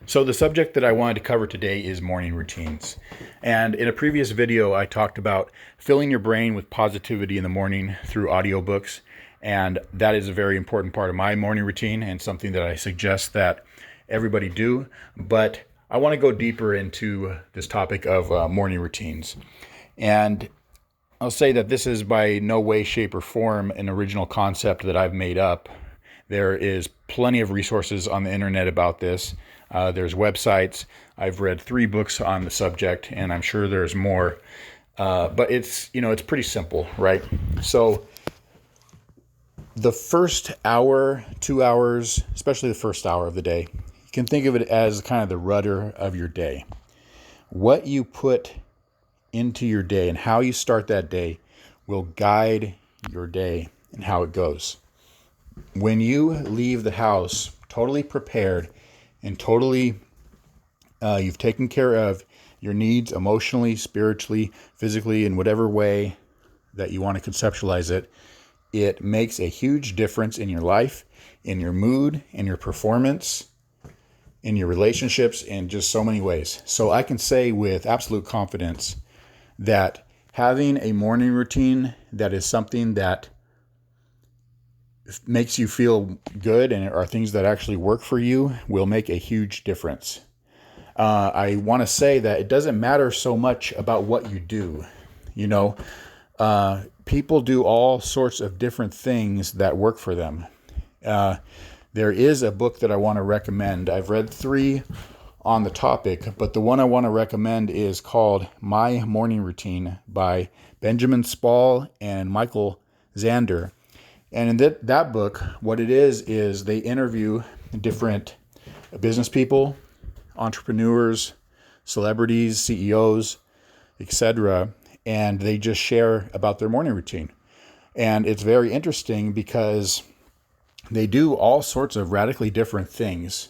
So the subject that I wanted to cover today is morning routines. And in a previous video, I talked about filling your brain with positivity in the morning through audiobooks. And that is a very important part of my morning routine and something that I suggest that everybody do. But I want to go deeper into this topic of morning routines. And I'll say that this is by no way, shape, or form an original concept that I've made up. There is plenty of resources on the internet about this. There's websites. I've read 3 books on the subject, and I'm sure there's more. But it's pretty simple, right? So the first hour, 2 hours, especially the first hour of the day, you can think of it as kind of the rudder of your day. What you put into your day and how you start that day will guide your day and how it goes. When you leave the house totally prepared and totally you've taken care of your needs emotionally, spiritually, physically, in whatever way that you want to conceptualize it, it makes a huge difference in your life, in your mood, in your performance, in your relationships, in just so many ways. So I can say with absolute confidence that having a morning routine that is something that makes you feel good and are things that actually work for you will make a huge difference. I want to say that it doesn't matter so much about what you do. People do all sorts of different things that work for them. There is a book that I want to recommend. I've read 3 on the topic, but the one I want to recommend is called My Morning Routine by Benjamin Spall and Michael Zander. And in that book, what it is they interview different business people, entrepreneurs, celebrities, CEOs, etc., and they just share about their morning routine. And it's very interesting because they do all sorts of radically different things.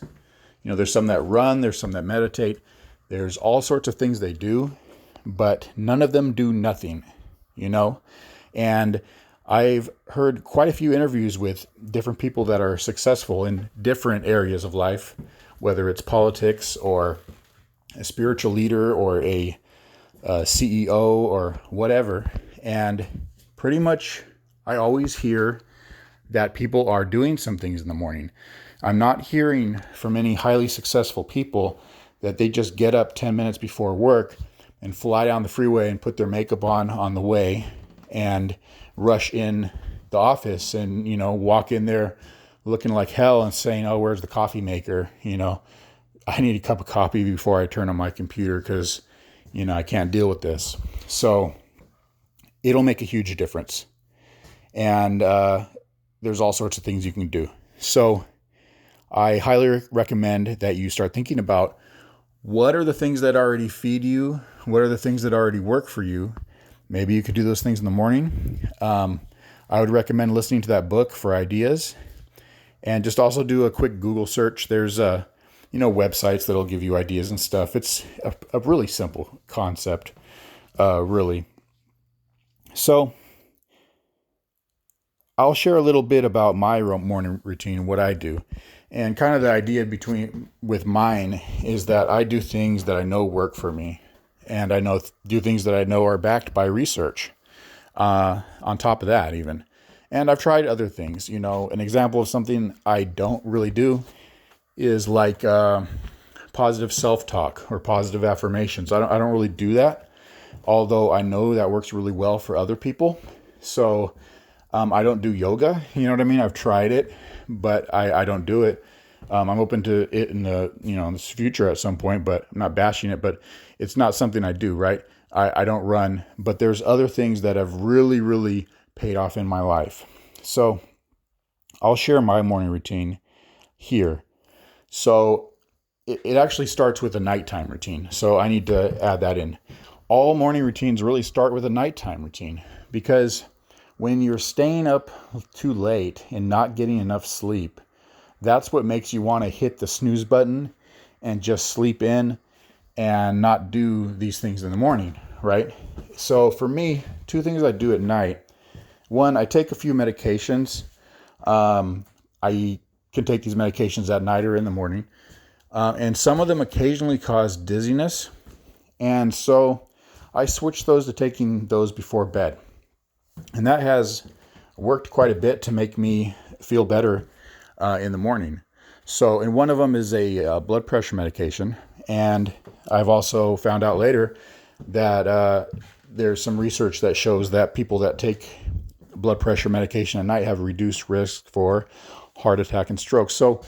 There's some that run, there's some that meditate, there's all sorts of things they do, but none of them do nothing, And I've heard quite a few interviews with different people that are successful in different areas of life, whether it's politics or a spiritual leader or a CEO or whatever. And pretty much I always hear that people are doing some things in the morning. I'm not hearing from any highly successful people that they just get up 10 minutes before work and fly down the freeway and put their makeup on the way and rush in the office and, walk in there looking like hell and saying, oh, where's the coffee maker? I need a cup of coffee before I turn on my computer because, I can't deal with this. So it'll make a huge difference. And there's all sorts of things you can do. So I highly recommend that you start thinking about what are the things that already feed you? What are the things that already work for you? Maybe you could do those things in the morning. I would recommend listening to that book for ideas, and just also do a quick Google search. There's websites that'll give you ideas and stuff. It's a really simple concept, really. So I'll share a little bit about my morning routine, what I do. And kind of the idea with mine is that I do things that I know work for me. And I do things that I know are backed by research, on top of that even. And I've tried other things. An example of something I don't really do is like positive self-talk or positive affirmations. I don't really do that, although I know that works really well for other people. So I don't do yoga. You know what I mean? I've tried it, but I don't do it. I'm open to it in the future at some point, but I'm not bashing it, but it's not something I do, right? I don't run, but there's other things that have really, really paid off in my life. So I'll share my morning routine here. So it actually starts with a nighttime routine. So I need to add that in. All morning routines really start with a nighttime routine, because when you're staying up too late and not getting enough sleep, that's what makes you want to hit the snooze button and just sleep in and not do these things in the morning, right? So for me, 2 things I do at night. One, I take a few medications. I can take these medications at night or in the morning. And some of them occasionally cause dizziness. And so I switched those to taking those before bed. And that has worked quite a bit to make me feel better in the morning. So, and one of them is a blood pressure medication. And I've also found out later that there's some research that shows that people that take blood pressure medication at night have a reduced risk for heart attack and stroke. So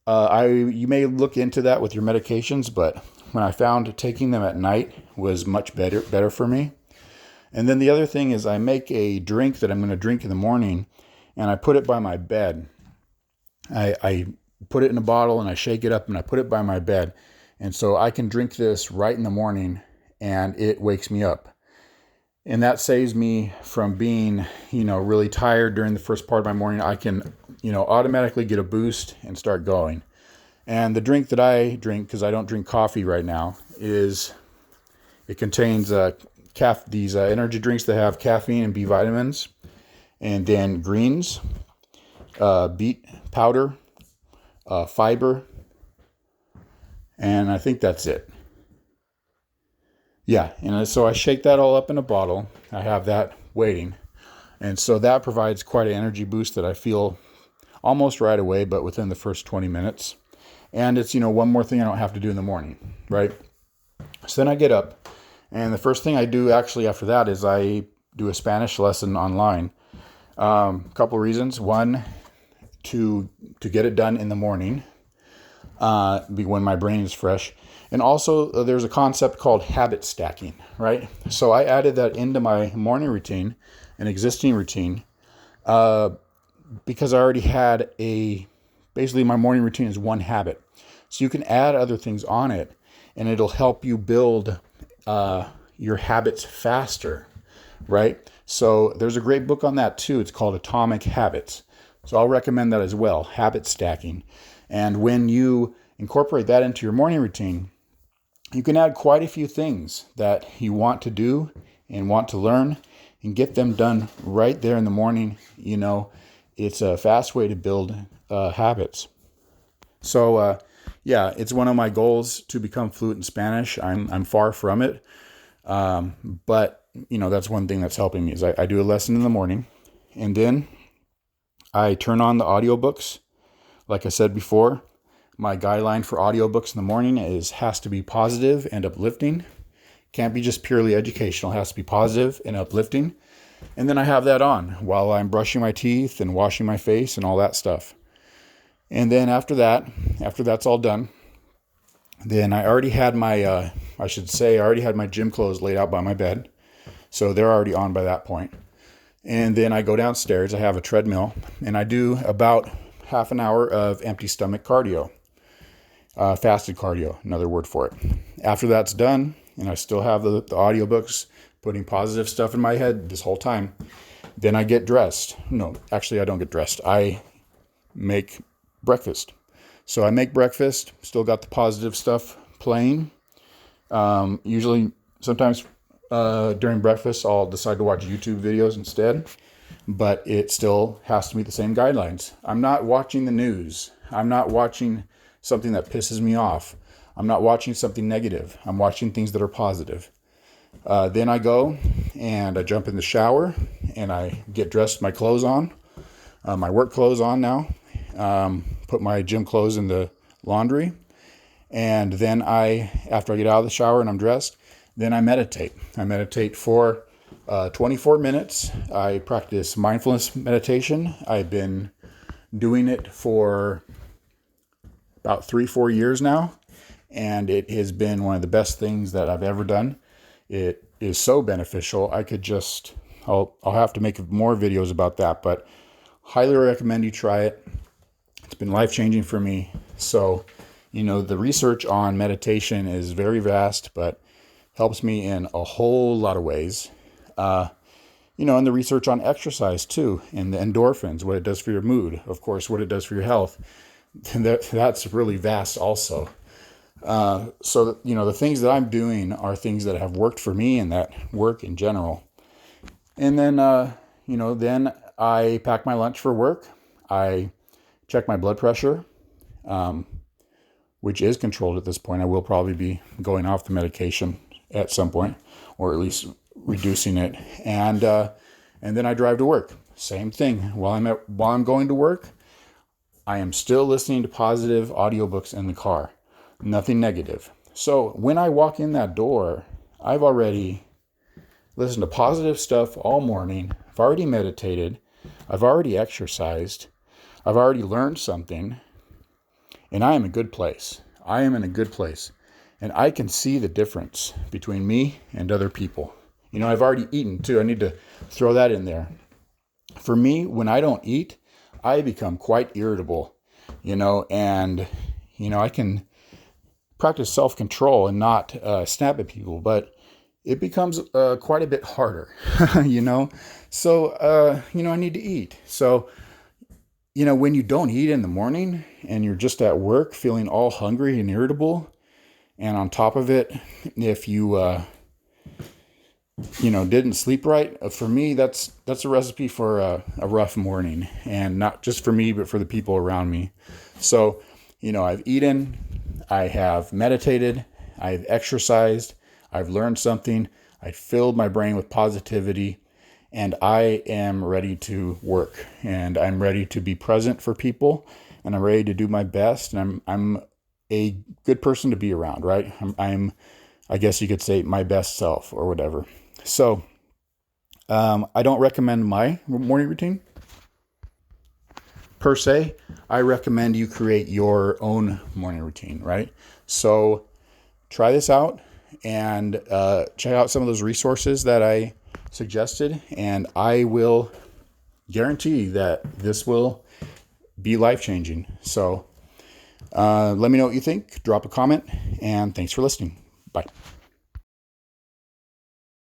you may look into that with your medications, but when I found taking them at night was much better for me. And then the other thing is I make a drink that I'm going to drink in the morning, and I put it by my bed. I put it in a bottle and I shake it up and I put it by my bed. And so I can drink this right in the morning and it wakes me up. And that saves me from being, really tired during the first part of my morning. I can, automatically get a boost and start going. And the drink that I drink, because I don't drink coffee right now, it contains these energy drinks that have caffeine and B vitamins, and then greens, beet powder, fiber, and I think that's it. Yeah, and so I shake that all up in a bottle. I have that waiting. And so that provides quite an energy boost that I feel almost right away, but within the first 20 minutes. And it's, one more thing I don't have to do in the morning, right? So then I get up, and the first thing I do actually after that is I do a Spanish lesson online. A couple of reasons. One, to get it done in the morning, when my brain is fresh. And also there's a concept called habit stacking, right? So I added that into my morning routine, an existing routine, because I already had basically my morning routine is one habit. So you can add other things on it and it'll help you build your habits faster, right? So there's a great book on that too. It's called Atomic Habits. So I'll recommend that as well, habit stacking. And when you incorporate that into your morning routine, you can add quite a few things that you want to do and want to learn and get them done right there in the morning. It's a fast way to build habits. So, it's one of my goals to become fluent in Spanish. I'm far from it. But that's one thing that's helping me is I do a lesson in the morning, and then I turn on the audiobooks. Like I said before, my guideline for audiobooks in the morning has to be positive and uplifting. Can't be just purely educational. It has to be positive and uplifting. And then I have that on while I'm brushing my teeth and washing my face and all that stuff. And then after that's all done, then I already had my, I already had my gym clothes laid out by my bed. So they're already on by that point. And then I go downstairs. I have a treadmill and I do about half an hour of empty stomach cardio. Fasted cardio, another word for it. After that's done, and I still have the audiobooks putting positive stuff in my head this whole time, then I get dressed. No, actually I don't get dressed. I make breakfast. So I make breakfast, still got the positive stuff playing. Usually, sometimes during breakfast, I'll decide to watch YouTube videos instead, but it still has to meet the same guidelines. I'm not watching the news. I'm not watching something that pisses me off. I'm not watching something negative. I'm watching things that are positive. Then I go and I jump in the shower and I get dressed, my clothes on, my work clothes on now, put my gym clothes in the laundry. And then after I get out of the shower and I'm dressed, then I meditate. I meditate for 24 minutes. I practice mindfulness meditation. I've been doing it for about 3-4 years now, and it has been one of the best things that I've ever done. It is so beneficial. I'll have to make more videos about that, but highly recommend you try it. It's been life-changing for me. So, the research on meditation is very vast, but helps me in a whole lot of ways. And the research on exercise too, and the endorphins, what it does for your mood, of course, what it does for your health. That's really vast also. So, the things that I'm doing are things that have worked for me and that work in general. And then, then I pack my lunch for work. I check my blood pressure. which is controlled at this point. I will probably be going off the medication at some point, or at least reducing it. And then I drive to work. Same thing. While I'm going to work, I am still listening to positive audiobooks in the car. Nothing negative. So when I walk in that door, I've already listened to positive stuff all morning. I've already meditated. I've already exercised. I've already learned something. And I am in a good place. I am in a good place. And I can see the difference between me and other people. I've already eaten too. I need to throw that in there. For me, when I don't eat, I become quite irritable, and, I can practice self-control and not snap at people, but it becomes quite a bit harder, So, I need to eat. So, when you don't eat in the morning and you're just at work feeling all hungry and irritable, and on top of it, if you, didn't sleep right, for me, that's a recipe for a rough morning, and not just for me, but for the people around me. So, I've eaten, I have meditated, I've exercised, I've learned something, I filled my brain with positivity, and I am ready to work, and I'm ready to be present for people, and I'm ready to do my best, and I'm a good person to be around, right? I guess you could say my best self or whatever. So, I don't recommend my morning routine per se. I recommend you create your own morning routine, right? So try this out and check out some of those resources that I suggested, and I will guarantee that this will be life-changing. So let me know what you think. Drop a comment, and thanks for listening. Bye.